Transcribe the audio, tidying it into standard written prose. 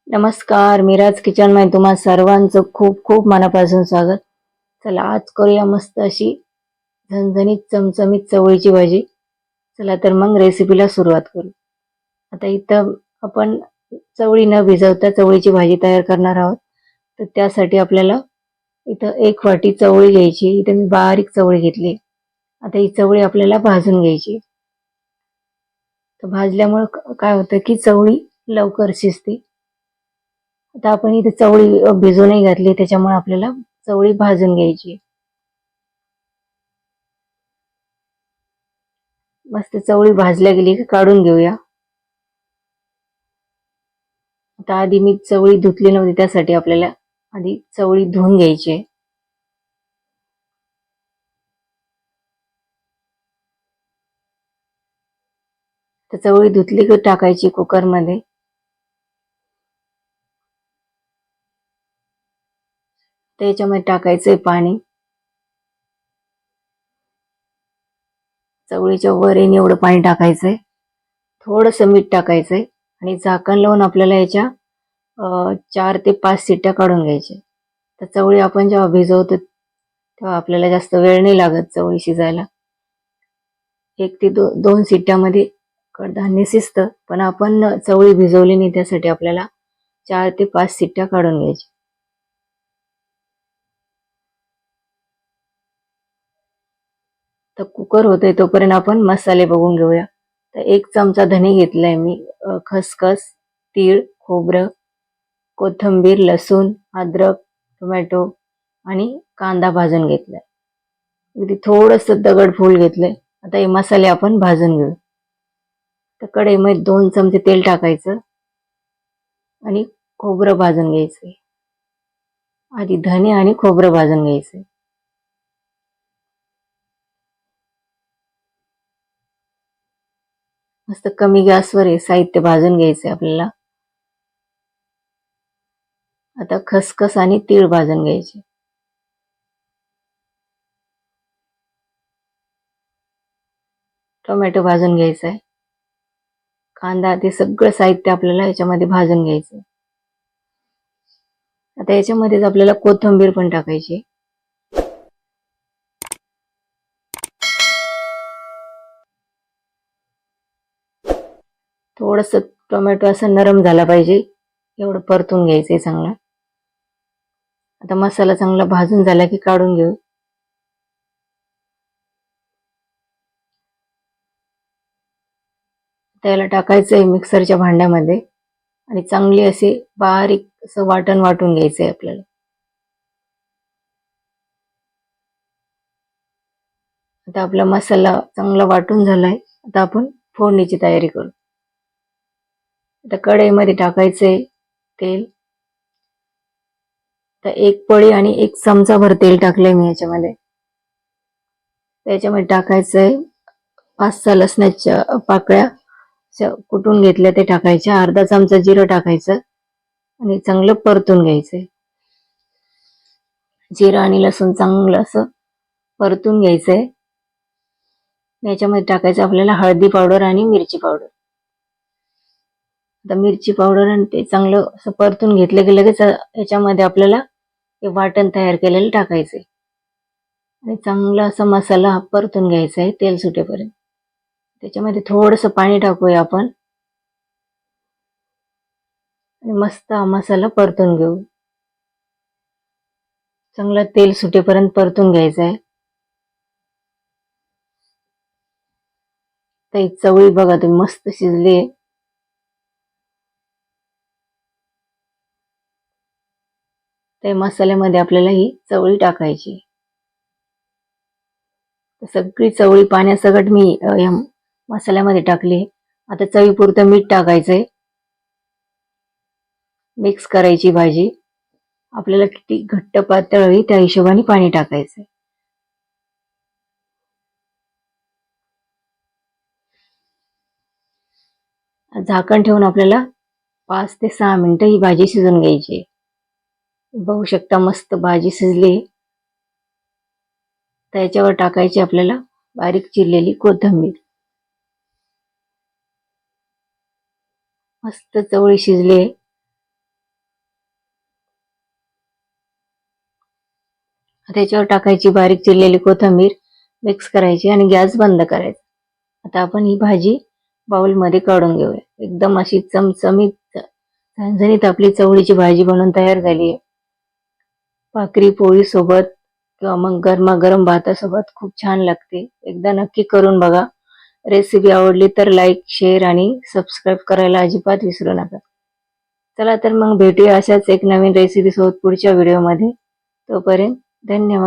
नमस्कार, मिराज किचन मध्ये तुम्हा सर्वांचं खूप खूप मनापासून स्वागत. चला आज करूया मस्त अशी झणझणीत चमचमीत चवळीची भाजी. चला तर मग रेसिपीला सुरुवात करू. आता इथं आपण चवळी न भिजवता चवळीची भाजी तयार करणार आहोत. तर त्यासाठी आपल्याला इथं 1 वाटी चवळी घ्यायची. इथं मी बारीक चवळी घेतली. आता ही चवळी आपल्याला भाजून घ्यायची. तर भाजल्यामुळे काय होतं की चवळी लवकर शिजते. आता आपण इथे चवळी भिजवूनही घातली, त्याच्यामुळे आपल्याला चवळी भाजून घ्यायची. मस्त चवळी भाजल्या गेली की काढून घेऊया. आता आधी मी चवळी धुतली नव्हती, त्यासाठी आपल्याला आधी चवळी धुवून घ्यायची. तर चवळी धुतली की टाकायची कुकरमध्ये. त्याच्यामध्ये टाकायचंय पाणी. चवळीच्या वर येईन एवढं पाणी टाकायचंय. थोडंसं मीठ टाकायचंय आणि झाकण लावून आपल्याला याच्या 4 ते 5 शिट्ट्या काढून घ्यायच्या. तर चवळी आपण जेव्हा भिजवतो तेव्हा आपल्याला जास्त वेळ नाही लागत चवळी शिजायला. 1 ते 2 शिट्ट्यामध्ये कडधान्य शिजतं, पण आपण चवळी भिजवली नाही, त्यासाठी आपल्याला 4 ते 5 शिट्ट्या काढून घ्यायच्या. तर कुकर होतंय तोपर्यंत आपण मसाले बघून घेऊया. तर 1 चमचा धने घेतलाय मी, खसखस, तीळ, खोबरं, कोथिंबीर, लसूण, अद्रक, टोमॅटो आणि कांदा भाजून घेतलाय. अगदी थोडंसं दगडफूल घेतलंय. आता हे मसाले आपण भाजून घेऊ. तर कढईमध्ये 2 चमचे तेल टाकायचं आणि खोबरं भाजून घ्यायचंय. आधी धने आणि खोबरं भाजून घ्यायचंय. मस्त कमी गॅसवर हे साहित्य भाजून घ्यायचंय आपल्याला. आता खसखस आणि तीळ भाजून घ्यायचे. टोमॅटो भाजून घ्यायचा आहे. कांदा, ते सगळं साहित्य आपल्याला याच्यामध्ये भाजून घ्यायचं. आता याच्यामध्येच आपल्याला कोथिंबीर पण टाकायची. थोडंसं टोमॅटो असं नरम झाला पाहिजे एवढं परतून घ्यायचंय चांगलं. आता मसाला चांगला भाजून झाला की काढून घेऊ. त्याला टाकायचंय मिक्सरच्या भांड्यामध्ये आणि चांगली असे बारीक असं वाटून घ्यायचंय आपल्याला. आता आपला मसाला चांगला वाटून झालाय. आता आपण फोडणीची तयारी करू. आता कढईमध्ये टाकायचंय तेल. तर 1 पळी आणि 1 चमचाभर तेल टाकलंय मी याच्यामध्ये. त्याच्यामध्ये टाकायचंय 5-6 लसणाच्या पाकळ्या कुटून घेतल्या, ते टाकायच्या. अर्धा चमचा जिरं टाकायचं आणि चांगलं परतून घ्यायचंय. जिरं आणि लसूण चांगलं असं परतून घ्यायचंय. याच्यामध्ये टाकायचं आपल्याला हळदी पावडर आणि मिरची पावडर. आता मिरची पावडर आणि ते चांगलं असं परतून घेतलं की लगेच याच्यामध्ये आपल्याला हे वाटण तयार केलेलं टाकायचंय आणि चांगला असा मसाला परतून घ्यायचा आहे तेल सुटेपर्यंत. त्याच्यामध्ये थोडंसं पाणी टाकूया आपण आणि मस्त हा मसाला परतून घेऊ. चांगलं तेल सुटेपर्यंत परतून घ्यायचं आहे. तर ही चवळी बघा तुम्ही मस्त शिजली आहे. त्या मसाल्यामध्ये आपल्याला ही चवळी टाकायची. सगळी चवळी पाण्यासकट मी या मसाल्यामध्ये टाकली. आता चवीपुरतं मीठ टाकायचंय. मिक्स करायची भाजी. आपल्याला किती घट्ट पातळ हवी त्या हिशोबाने पाणी टाकायचंय. झाकण ठेवून आपल्याला 5 ते 6 मिनिटं ही भाजी शिजून घ्यायची. बघू शकता मस्त भाजी शिजली. त्याच्यावर टाकायची आपल्याला बारीक चिरलेली कोथिंबीर. मस्त चवळी शिजली. त्याच्यावर टाकायची बारीक चिरलेली कोथिंबीर, मिक्स करायची आणि गॅस बंद करायचा. आता आपण ही भाजी बाउलमध्ये काढून घेऊया. एकदम अशी चमचमीत झणझणीत आपली चवळीची भाजी बनवून तयार झाली आहे. भाकरी पोळी सोबत किंवा मग गरमागरम भातासोबत खूप छान लागते. एकदा नक्की करून बघा. रेसिपी आवडली तर लाईक, शेअर आणि सबस्क्राईब करायला अजिबात विसरू नका. चला तर मग भेटूया अशाच एक नवीन रेसिपी सोबत पुढच्या व्हिडिओमध्ये. तोपर्यंत धन्यवाद.